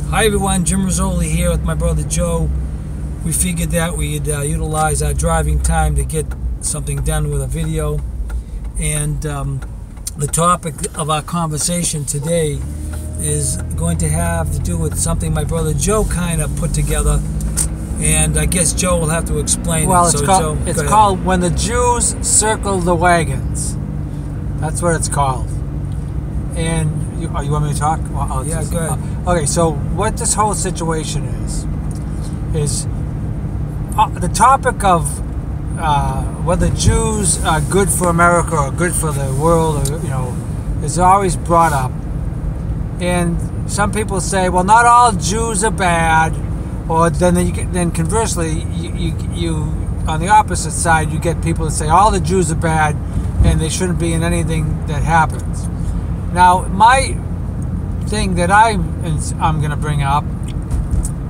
Hi everyone, Jim Rizoli here with my brother Joe. We figured that we'd utilize our driving time to get something done with a video. And the topic of our conversation today is going to have to do with something my brother Joe kind of put together. And I guess Joe will have to explain well, it. It's called When the Jews Circled the Wagons. That's what it's called. And you want me to talk? Well, yeah, go ahead. Okay, so what this whole situation is the topic of whether Jews are good for America or good for the world, or is always brought up. And some people say, well, not all Jews are bad, or then conversely, you on the opposite side, you get people that say all the Jews are bad and they shouldn't be in anything that happens. Now, my thing that I'm going to bring up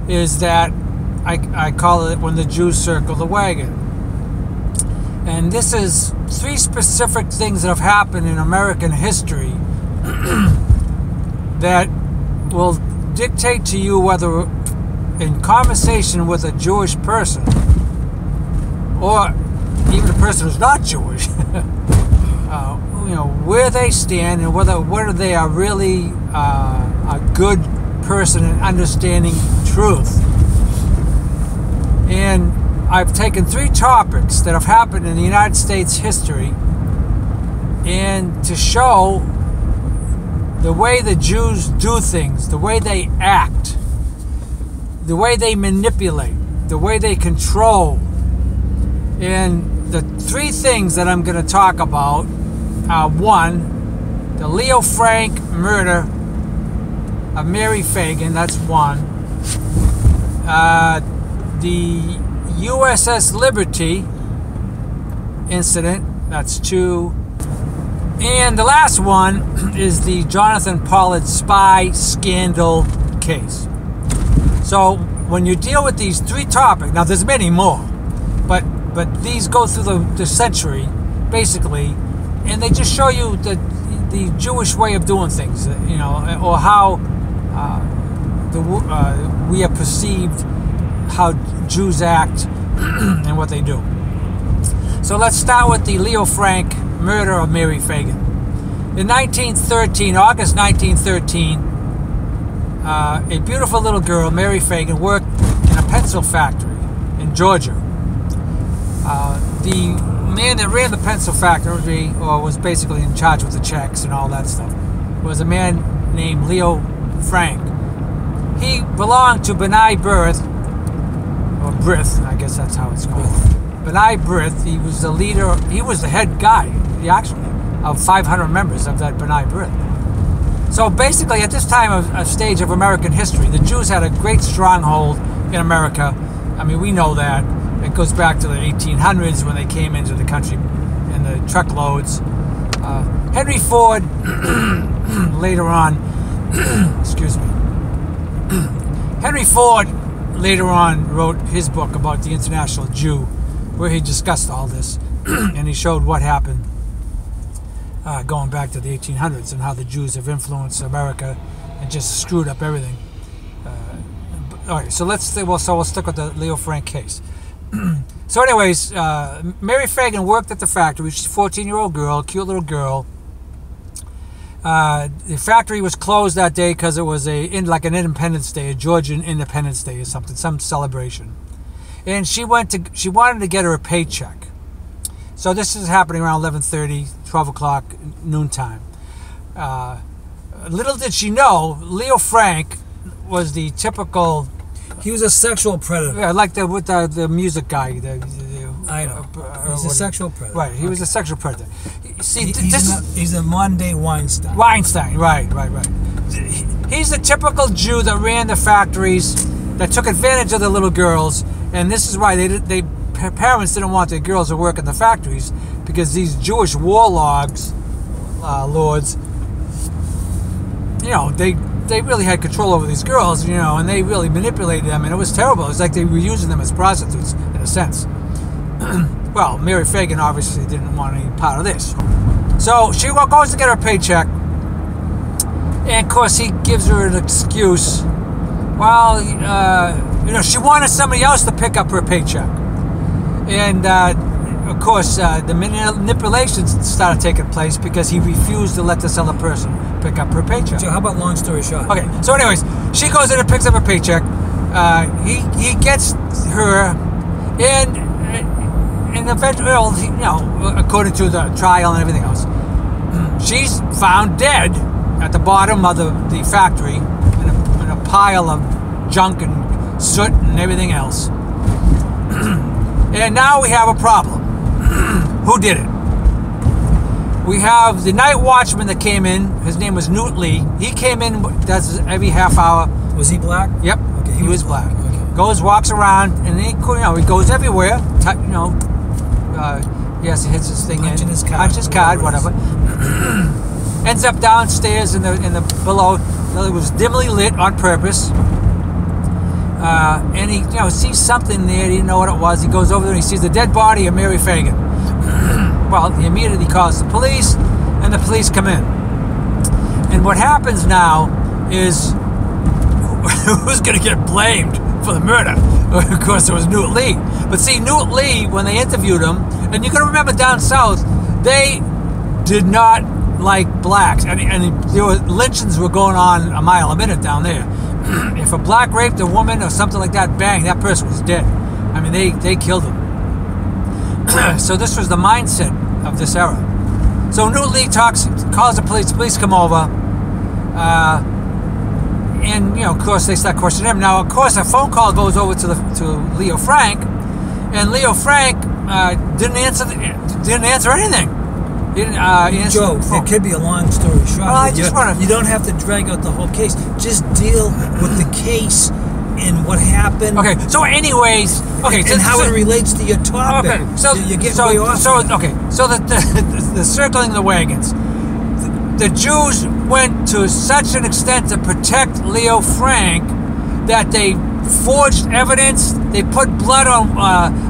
is that I call it When the Jews Circle the Wagon. And this is 3 specific things that have happened in American history that will dictate to you whether in conversation with a Jewish person or even a person who's not Jewish, where they stand and whether they are really a good person in understanding truth. And I've taken 3 topics that have happened in the United States history and to show the way the Jews do things, the way they act, the way they manipulate, the way they control. And the 3 things that I'm going to talk about are: 1, the Leo Frank murder of Mary Phagan, that's 1. The USS Liberty incident, that's 2. And the last one is the Jonathan Pollard spy scandal case. So when you deal with these 3 topics, now there's many more, but these go through the century, basically, and they just show you the Jewish way of doing things, or how we have perceived how Jews act and what they do. So let's start with the Leo Frank murder of Mary Phagan. In 1913, August 1913, a beautiful little girl, Mary Phagan, worked in a pencil factory in Georgia. The man that ran the pencil factory, or was basically in charge with the checks and all that stuff, was a man named Leo Frank. He belonged to B'nai B'rith, or Brith, I guess that's how it's called. B'nai B'rith. He was the leader, he was the head guy, actually, of 500 members of that B'nai B'rith. So basically, at this time of stage of American history, the Jews had a great stronghold in America. I mean, we know that. It goes back to the 1800s when they came into the country in the truckloads. Henry Ford, later on, excuse me, Henry Ford later on wrote his book about the International Jew, where he discussed all this, and he showed what happened going back to the 1800s and how the Jews have influenced America and just screwed up everything. All right, so we'll stick with the Leo Frank case. So anyways, Mary Phagan worked at the factory. She's a 14-year-old girl, cute little girl. The factory was closed that day because it was like an Independence Day, a Georgian Independence Day or something, some celebration. And she wanted to get her a paycheck. So this is happening around 11:30, 12 o'clock, noontime. Little did she know, Leo Frank was the typical... He was a sexual predator. Yeah, like the music guy. I know. He's a sexual predator. Right, he was a sexual predator. See, he's a modern-day Weinstein. Weinstein, right. He's the typical Jew that ran the factories, that took advantage of the little girls, and this is why parents didn't want their girls to work in the factories, because these Jewish warlords, they really had control over these girls, and they really manipulated them, and it was terrible. It was like they were using them as prostitutes, in a sense. Well, Mary Phagan obviously didn't want any part of this. So she goes to get her paycheck, and of course he gives her an excuse Well, she wanted somebody else to pick up her paycheck. And, of course, the manipulations started taking place because he refused to let this other person pick up her paycheck. So how about long story short? Okay, so anyways, she goes in and picks up her paycheck. He gets her, and eventually, according to the trial and everything else, she's found dead at the bottom of the factory in a pile of junk and soot and everything else. And now we have a problem. Who did it? We have the night watchman that came in. His name was Newt Lee. He came in, does every half hour. Was he black? Yep. Okay, he was black. Okay. Goes, walks around, and he goes everywhere. Yes, he hits his thing Punching in. his card. Punch his card, whatever. Ends up downstairs in the below. It was dimly lit on purpose. And he sees something there. He didn't know what it was. He goes over there and he sees the dead body of Mary Fagan. Well, he immediately calls the police, and the police come in. And what happens now is, who's going to get blamed for the murder? Of course, it was Newt Lee. But see, Newt Lee, when they interviewed him, and you got to remember down south, they did not like blacks, and there were lynchings were going on a mile a minute down there. If a black raped a woman or something like that, bang, that person was dead. I mean, they killed him. So this was the mindset of this era. So Newt Lee calls the police come over, and of course they start questioning him. Now, of course, a phone call goes over to Leo Frank, and Leo Frank didn't answer anything. Joe, it could be a long story short. Well, I just want to. You don't have to drag out the whole case. Just deal with the case and what happened. Okay. So, anyways, okay, and how it relates to your topic. Okay. So you get way off. So the circling the wagons. The Jews went to such an extent to protect Leo Frank that they forged evidence. They put blood on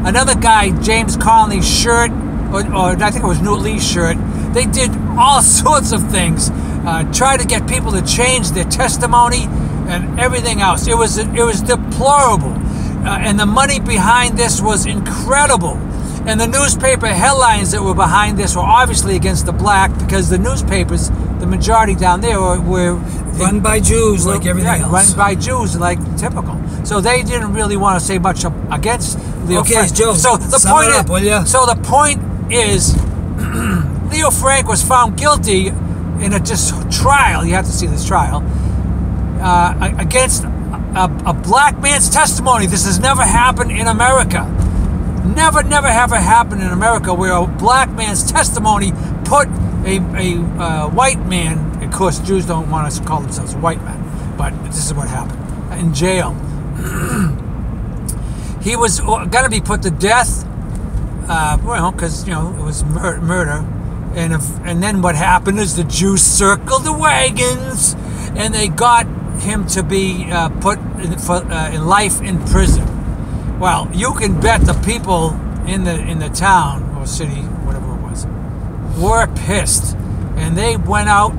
another guy, James Conley's shirt. Or I think it was Newt Lee's shirt. They did all sorts of things, tried to get people to change their testimony and everything else. It was deplorable, and the money behind this was incredible. And the newspaper headlines that were behind this were obviously against the black, because the newspapers, the majority down there, were run by Jews, like everything else. Run by Jews, like typical. So they didn't really want to say much against Leo Frank. Joe. So the point is, Leo Frank was found guilty in a trial. You have to see this trial against a black man's testimony. This has never happened in America. Never ever happened in America where a black man's testimony put a white man. Of course, Jews don't want us to call themselves white men, but this is what happened in jail. He was going to be put to death. Because it was murder, and then what happened is the Jews circled the wagons, and they got him to be put in life in prison. Well, you can bet the people in the town or city, whatever it was, were pissed, and they went out,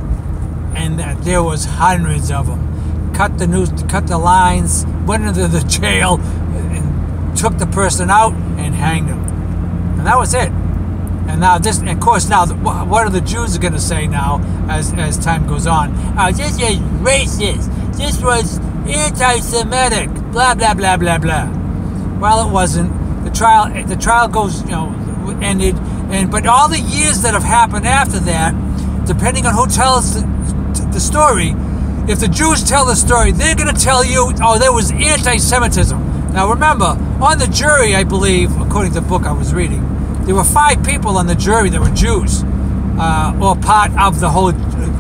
and there was hundreds of them. Cut the lines, went into the jail, and took the person out and hanged him. And that was it. And now this, of course, now what are the Jews going to say now as time goes on? This is racist. This was anti-Semitic. Blah blah blah blah blah. Well, it wasn't. The trial goes, ended, but all the years that have happened after that, depending on who tells the story, if the Jews tell the story, they're going to tell you, there was anti-Semitism. Now remember, on the jury, I believe, according to the book I was reading, there were 5 people on the jury that were Jews, or part of the whole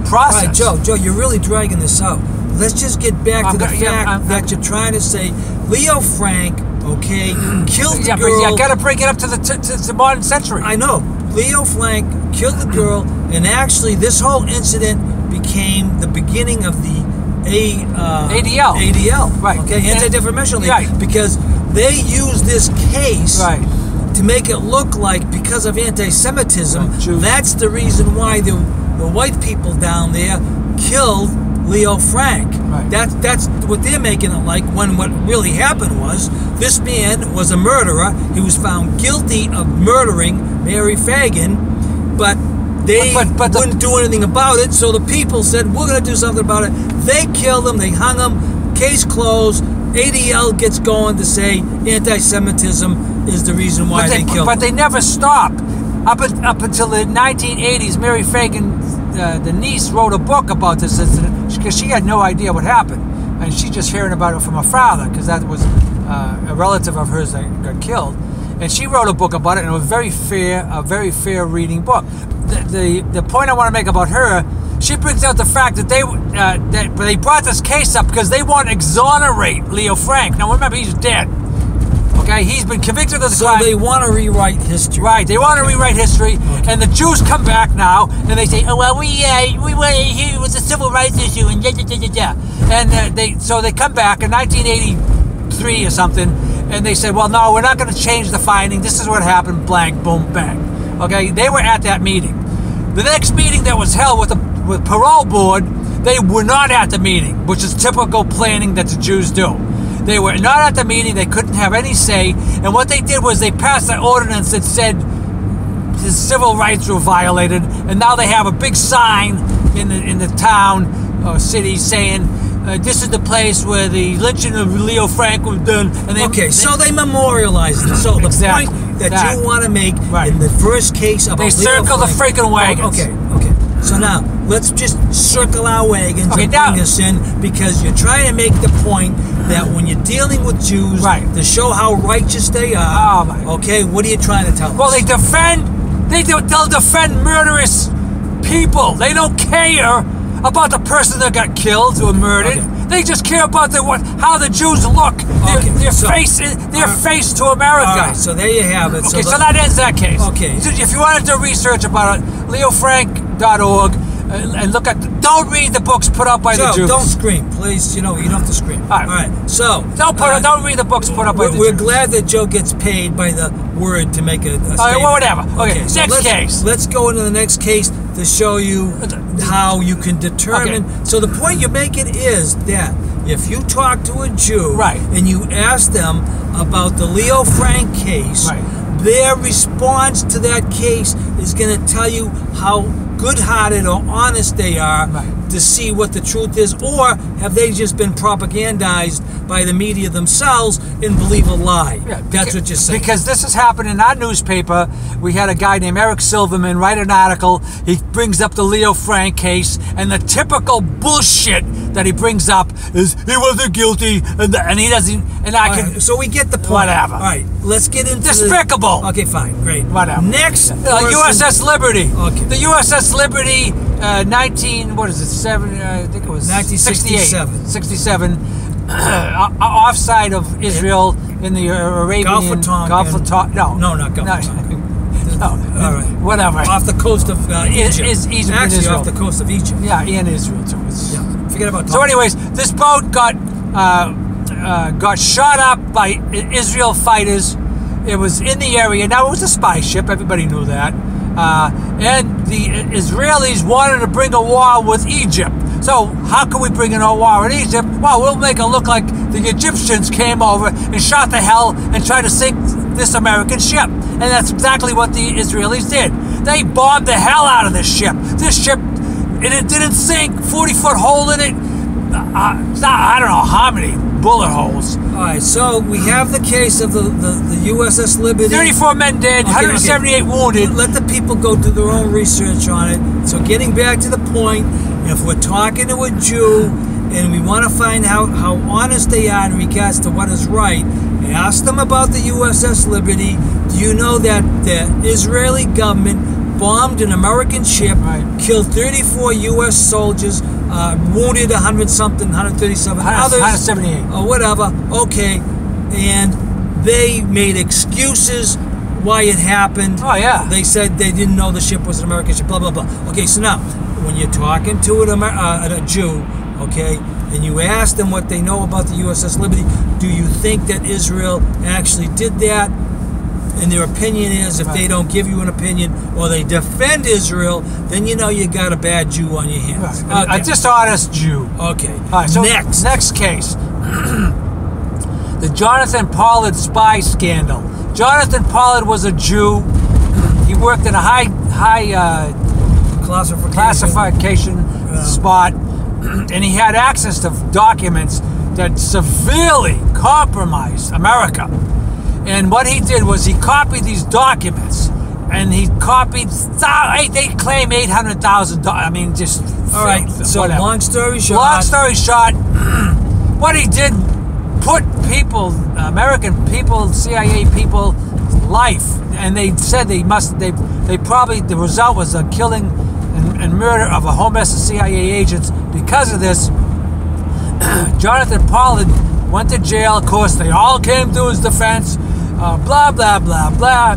process. All right, Joe, you're really dragging this out. Let's just get back to the fact that you're trying to say Leo Frank, killed the girl. But you got to bring it up to the modern century. I know. Leo Frank killed the girl, and actually this whole incident became the beginning of the ADL. Right. Okay, Anti-Defamation League. Right. Because they used this case to make it look like, because of anti-Semitism, that's the reason why the white people down there killed Leo Frank. Right. That's what they're making it like, when what really happened was this man was a murderer. He was found guilty of murdering Mary Fagan, but they wouldn't do anything about it. So the people said, we're going to do something about it. They killed him. They hung him. Case closed. ADL gets going to say anti-Semitism is the reason why they killed him. But they never stopped. Up until the 1980s, Mary Fagan, the niece, wrote a book about this incident because she had no idea what happened. And she just hearing about it from her father, because that was a relative of hers that got killed. And she wrote a book about it, and it was a very fair reading book. The point I want to make about her, she brings out the fact that they brought this case up because they want to exonerate Leo Frank. Now remember, he's dead. Okay, he's been convicted of the crime. So they want to rewrite history. Right, they want to rewrite history, okay. And the Jews come back now, and they say, oh, well, it was a civil rights issue, and And they come back in 1983 or something, and they said, well, no, we're not going to change the finding. This is what happened, blank, boom, bang. Okay, they were at that meeting. The next meeting that was held with parole board, they were not at the meeting, which is typical planning that the Jews do. They were not at the meeting. They couldn't have any say. And what they did was they passed an ordinance that said his civil rights were violated. And now they have a big sign in the town or city saying, this is the place where the lynching of Leo Frank was done. And so they memorialized it. So the point that you want to make in the first case about Leo Frank. They circle the freaking wagons. Okay. So now, let's just circle our wagons and bring us in, because you're trying to make the point that when you're dealing with Jews, to show how righteous they are, okay, what are you trying to tell us? Well, they'll defend murderous people. They don't care about the person that got killed or murdered. Okay. They just care about how the Jews look, their face to America. All right, so there you have it. Okay, so that ends that case. Okay. If you wanted to research about it, leofrank.org, and look at. Don't read the books put out by the Jews. Don't scream, please. You don't have to scream. All right. So don't read the books put out by the Jews. We're glad that Joe gets paid by the word to make a statement. Well, whatever. Okay. So next case. Let's go into the next case to show you how you can determine. Okay. So the point you're making is that if you talk to a Jew and you ask them about the Leo Frank case, their response to that case is going to tell you how good-hearted or honest they are to see what the truth is, or have they just been propagandized by the media themselves and believe a lie? That's what you're saying. Because this has happened in our newspaper. We had a guy named Eric Silverman write an article. He brings up the Leo Frank case, and the typical bullshit that he brings up is he wasn't guilty, and he doesn't. And so we get the point. Whatever. All right, let's get into despicable. Okay, fine, great. Whatever. Next, USS Liberty. Okay. The USS Liberty, I think it was 1967. 67, offside of Israel in the Arabian Gulf of Tonkin. No, not Gulf of Tonkin. No, all right, whatever. Off the coast of Egypt. Egypt. Actually, Israel. off the coast of Egypt. Yeah, and Israel too. Forget about Tonkin. So, anyways, this boat got shot up by Israel fighters. It was in the area. Now, it was a spy ship. Everybody knew that. And the Israelis wanted to bring a war with Egypt. So how can we bring in a war with Egypt? Well, we'll make it look like the Egyptians came over and shot the hell and tried to sink this American ship. And that's exactly what the Israelis did. They bombed the hell out of this ship. This ship, and it didn't sink. 40-foot hole in it. I don't know how many bullet holes. All right, so we have the case of the USS Liberty. 34 men dead, 178 wounded. Let the people go do their own research on it. So getting back to the point, if we're talking to a Jew and we want to find out how honest they are in regards to what is right, ask them about the USS Liberty. Do you know that the Israeli government bombed an American ship, killed 34 U.S. soldiers, wounded 100-something, 137 others, 178, or whatever. Okay, and they made excuses why it happened. Oh yeah. They said they didn't know the ship was an American ship. Blah blah blah. Okay, so now when you're talking to a Jew, okay, and you ask them what they know about the USS Liberty, do you think that Israel actually did that? and their opinion is, if they don't give you an opinion or they defend Israel, then you know you got a bad Jew on your hands. Right. Okay. A dishonest Jew. Okay. All right, so next case. The Jonathan Pollard spy scandal. Jonathan Pollard was a Jew. He worked in a high classification spot, and he had access to documents that severely compromised America. And what he did was he copied these documents, and he copied, they claim $800,000. I mean, just all right. So whatever. Long story short, what he did put people, American people, CIA people, life, and they said they probably, the result was a killing and murder of a home mess of CIA agents. Because of this, Jonathan Pollard went to jail. Of course, they all came to his defense. Blah blah blah blah.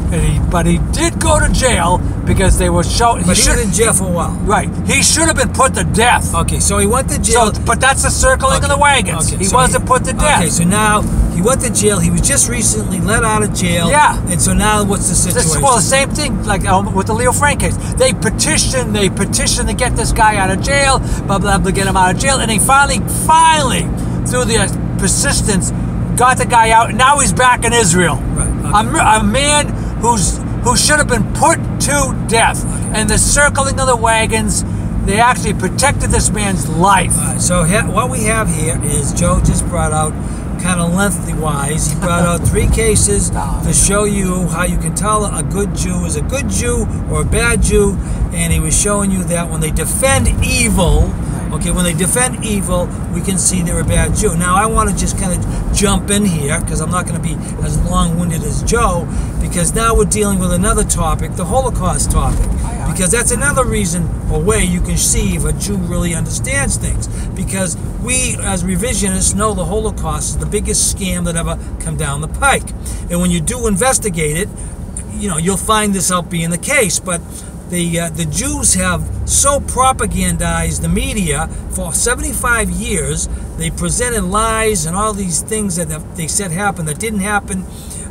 But he did go to jail because they were showing. But he was in jail for a while. Right. He should have been put to death. Okay, so he went to jail. But that's the circling of the wagons. Okay, he wasn't put to death. Okay, so now he went to jail. He was just recently let out of jail. Yeah. And so now what's the situation? Well, the same thing like with the Leo Frank case. They petitioned to get this guy out of jail. Blah blah blah, get him out of jail, and they finally, through the persistence, got the guy out, and now he's back in Israel. Right. Okay. A man who should have been put to death. Okay. And the circling of the wagons, they actually protected this man's life. All right, so what we have here is Joe just brought out, kind of lengthy-wise, he brought out 3 cases to show you how you can tell a good Jew is a good Jew or a bad Jew, and he was showing you that when they defend evil, okay, when they defend evil, we can see they're a bad Jew. Now, I want to just kind of jump in here, because I'm not going to be as long-winded as Joe, because now we're dealing with another topic, the Holocaust topic, because that's another reason or way you can see if a Jew really understands things, because we, as revisionists, know the Holocaust is the biggest scam that ever come down the pike. And when you do investigate it, you know, you'll find this out being the case, but the Jews have so propagandized the media for 75 years. They presented lies and all these things that they said happened that didn't happen.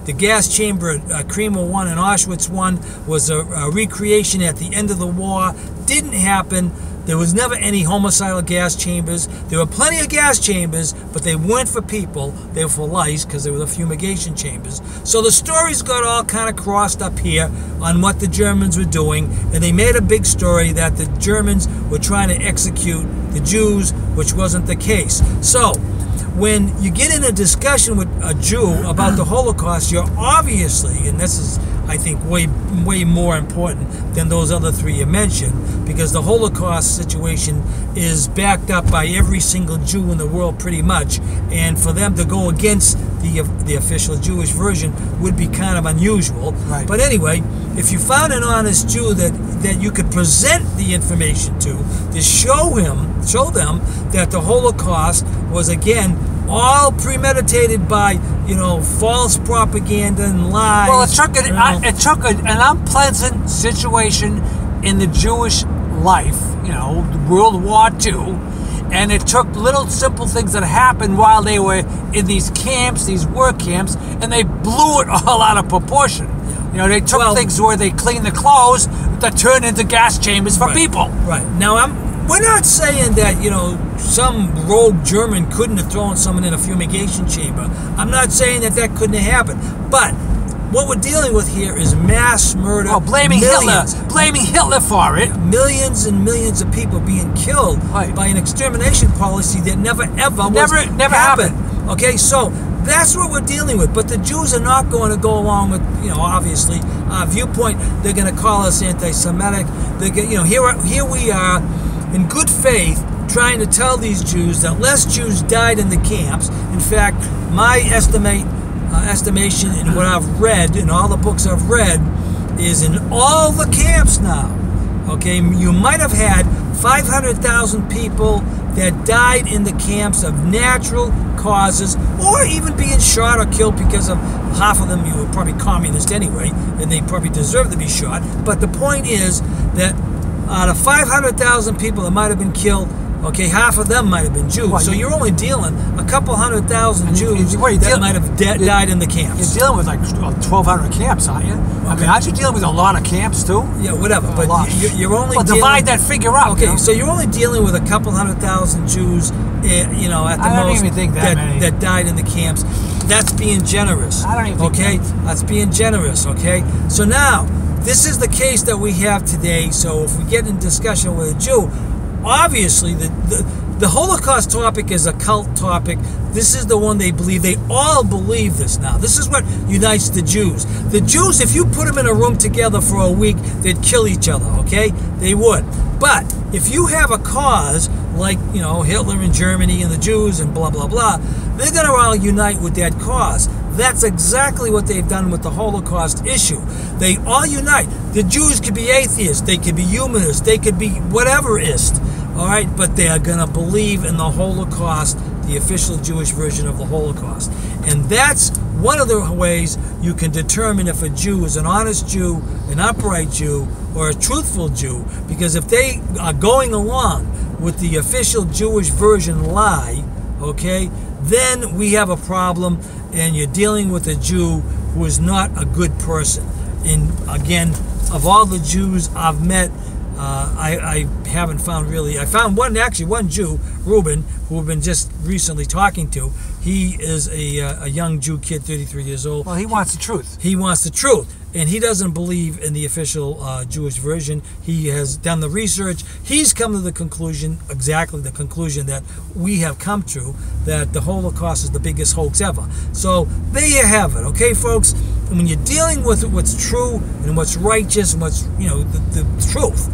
The gas chamber at Kremer 1 and Auschwitz 1 was a recreation at the end of the war. Didn't happen. There was never any homicidal gas chambers. There were plenty of gas chambers, but they weren't for people. They were for lice, because they were the fumigation chambers. So the stories got all kind of crossed up here on what the Germans were doing, and they made a big story that the Germans were trying to execute the Jews, which wasn't the case. So when you get in a discussion with a Jew about the Holocaust, you're obviously, and this is, I think, way more important than those other 3 you mentioned, because the Holocaust situation is backed up by every single Jew in the world pretty much, and for them to go against the official Jewish version would be kind of unusual. Right. But anyway, if you found an honest Jew that you could present the information to show them that the Holocaust was, again, all premeditated by, you know, false propaganda and lies. Well, it took an unpleasant situation in the Jewish life, you know, World War II, and it took little simple things that happened while they were in these camps, these work camps, and they blew it all out of proportion. You know, they took things where they cleaned the clothes that turned into gas chambers for people. Right. Now, we're not saying that, you know, some rogue German couldn't have thrown someone in a fumigation chamber. I'm not saying that couldn't have happened. But what we're dealing with here is mass murder. Oh, blaming Hitler for it. Millions and millions of people being killed by an extermination policy that never happened. Okay, so that's what we're dealing with. But the Jews are not going to go along with, you know, obviously, our viewpoint. They're going to call us anti-Semitic. You know, here we are, in good faith, trying to tell these Jews that less Jews died in the camps. In fact, my estimation in what I've read, in all the books I've read, is in all the camps now, okay, you might have had 500,000 people that died in the camps of natural causes, or even being shot or killed, because of half of them you were probably communist anyway, and they probably deserve to be shot. But the point is that out of 500,000 people that might have been killed, Okay, half of them might have been Jews. Well, so you're only dealing a couple 100,000 Jews that might have died in the camps. You're dealing with like 1,200 camps, aren't you? Okay. I mean, aren't you dealing with a lot of camps too? Yeah, whatever. But you're only divide that figure up. Okay, so you're only dealing with a couple 100,000 Jews, you know, at the most. I don't even think that died in the camps. That's being generous. I don't even think that's being generous. Okay, so now this is the case that we have today. So if we get in discussion with a Jew, obviously the Holocaust topic is a cult topic. This is the one they believe. They all believe this now. This is what unites the Jews. The Jews, if you put them in a room together for a week, they'd kill each other, okay? They would. But if you have a cause like, you know, Hitler in Germany and the Jews and blah, blah, blah, they're going to all unite with that cause. That's exactly what they've done with the Holocaust issue. They all unite. The Jews could be atheists. They could be humanists. They could be whateverist. All right, but they are going to believe in the Holocaust, the official Jewish version of the Holocaust. And that's one of the ways you can determine if a Jew is an honest Jew, an upright Jew, or a truthful Jew. Because if they are going along with the official Jewish version lie, okay, then we have a problem, and you're dealing with a Jew who is not a good person. And again, of all the Jews I've met, I haven't found really. I found one Jew, Reuben, who I've been just recently talking to. He is a young Jew kid, 33 years old. Well, he wants the truth. He wants the truth. And he doesn't believe in the official Jewish version. He has done the research. He's come to the conclusion, exactly the conclusion that we have come to, that the Holocaust is the biggest hoax ever. So there you have it, okay, folks? And when you're dealing with what's true and what's righteous and what's, you know, the truth,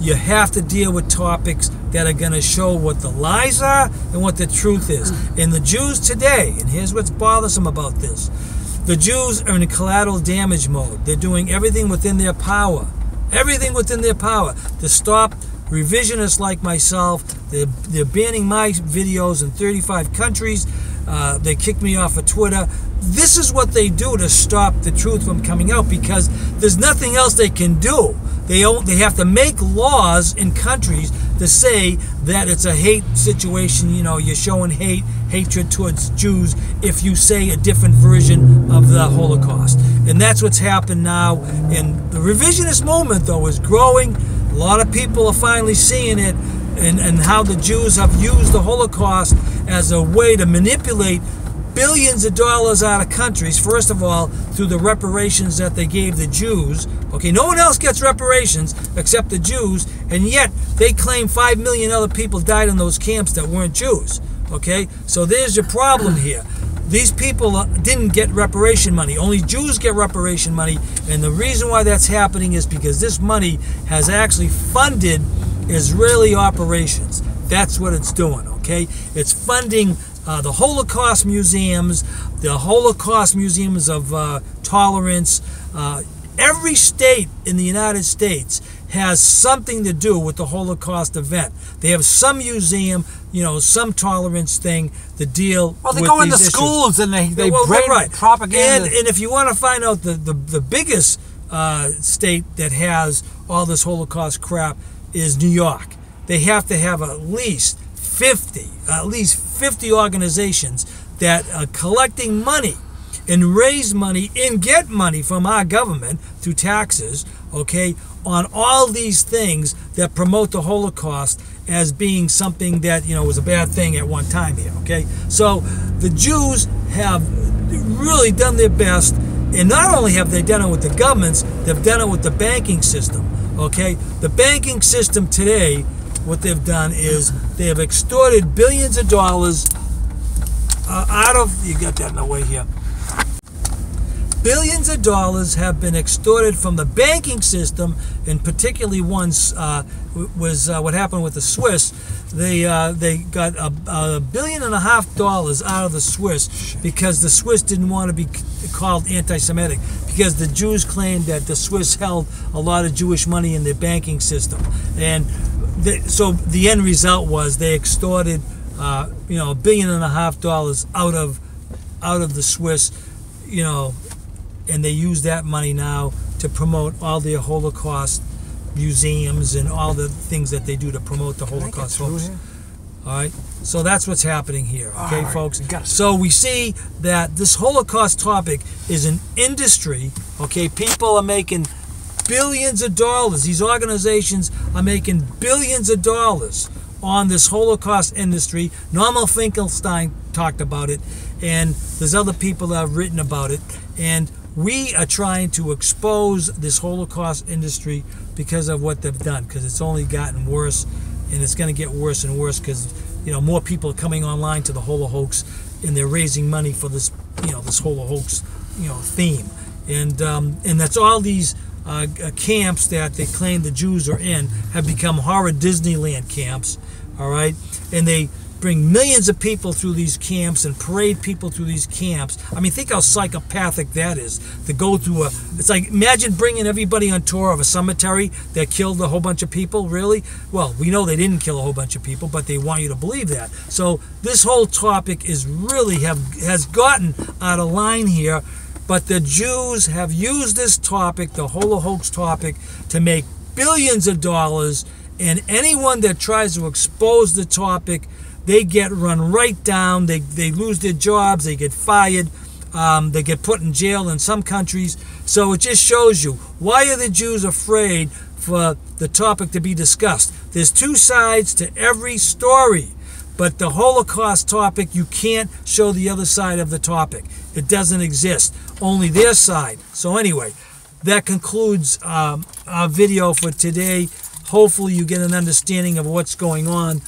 you have to deal with topics that are going to show what the lies are and what the truth is. And the Jews today, and here's what's bothersome about this, the Jews are in collateral damage mode. They're doing everything within their power, to stop revisionists like myself. They're banning my videos in 35 countries. They kicked me off of Twitter. This is what they do to stop the truth from coming out, because there's nothing else they can do. They have to make laws in countries to say that it's a hate situation. You know, you're showing hatred towards Jews if you say a different version of the Holocaust. And that's what's happened now. And the revisionist movement, though, is growing. A lot of people are finally seeing it, and how the Jews have used the Holocaust as a way to manipulate billions of dollars out of countries, first of all, through the reparations that they gave the Jews. Okay, no one else gets reparations except the Jews, and yet they claim 5 million other people died in those camps that weren't Jews. Okay, so there's your problem here. These people didn't get reparation money. Only Jews get reparation money, and the reason why that's happening is because this money has actually funded Israeli operations. That's what it's doing, okay? It's funding the Holocaust museums, the Holocaust museums of tolerance. Every state in the United States has something to do with the Holocaust event. They have some museum, you know, some tolerance thing to deal with. Well, they go into schools and they bring propaganda. And if you want to find out the biggest state that has all this Holocaust crap is New York. They have to have at least 50 organizations that are collecting money and raise money and get money from our government through taxes, okay, on all these things that promote the Holocaust as being something that, you know, was a bad thing at one time here, okay? So the Jews have really done their best, and not only have they done it with the governments, they've done it with the banking system, okay? The banking system today, what they've done is they have extorted billions of dollars out of, you got that in the way here, billions of dollars have been extorted from the banking system, and particularly once was what happened with the Swiss. They got $1.5 billion out of the Swiss because the Swiss didn't want to be called anti-Semitic, because the Jews claimed that the Swiss held a lot of Jewish money in their banking system, and so the end result was they extorted $1.5 billion out of the Swiss, and they use that money now to promote all their Holocaust museums and all the things that they do to promote the Holocaust, folks. All right, so that's what's happening here, okay, folks? So we see that this Holocaust topic is an industry, okay? People are making billions of dollars. These organizations are making billions of dollars on this Holocaust industry. Norman Finkelstein talked about it, and there's other people that have written about it, and we are trying to expose this Holocaust industry because of what they've done, because it's only gotten worse, and it's going to get worse and worse because, you know, more people are coming online to the Holocaust, and they're raising money for this, you know, this Holocaust, you know, theme, and that's all these camps that they claim the Jews are in have become horror Disneyland camps, all right, and they bring millions of people through these camps and parade people through these camps. I mean, think how psychopathic that is, to go through it's like, imagine bringing everybody on tour of a cemetery that killed a whole bunch of people, really? Well, we know they didn't kill a whole bunch of people, but they want you to believe that. So this whole topic is really has gotten out of line here, but the Jews have used this topic, the Holocaust topic, to make billions of dollars, and anyone that tries to expose the topic, they get run right down, they lose their jobs, they get fired, they get put in jail in some countries. So it just shows you, why are the Jews afraid for the topic to be discussed? There's two sides to every story, but the Holocaust topic, you can't show the other side of the topic. It doesn't exist, only their side. So anyway, that concludes our video for today. Hopefully you get an understanding of what's going on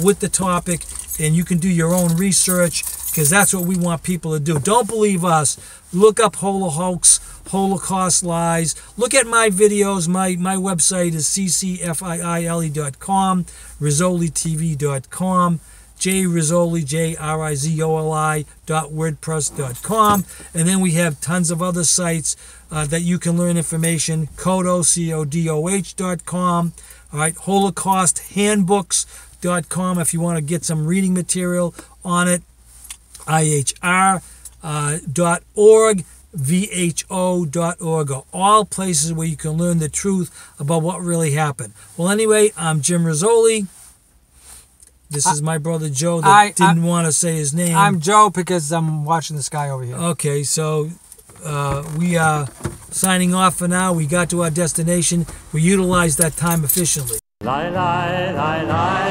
with the topic, and you can do your own research, because that's what we want people to do. Don't believe us. Look up Holocaust lies. Look at my videos. My website is ccfiile.com, RizoliTV.com, Rizoli, JRIZOLI.wordpress.com, and then we have tons of other sites that you can learn information. Kodo, CODOH.com, all right, HolocaustHandbooks.com if you want to get some reading material on it, IHR.org, VHO.org are all places where you can learn the truth about what really happened. Well, anyway, I'm Jim Rizoli. This is my brother Joe that didn't want to say his name. I'm Joe because I'm watching this guy over here. Okay, so we are signing off for now. We got to our destination. We utilized that time efficiently. Lie, lie, lie, lie.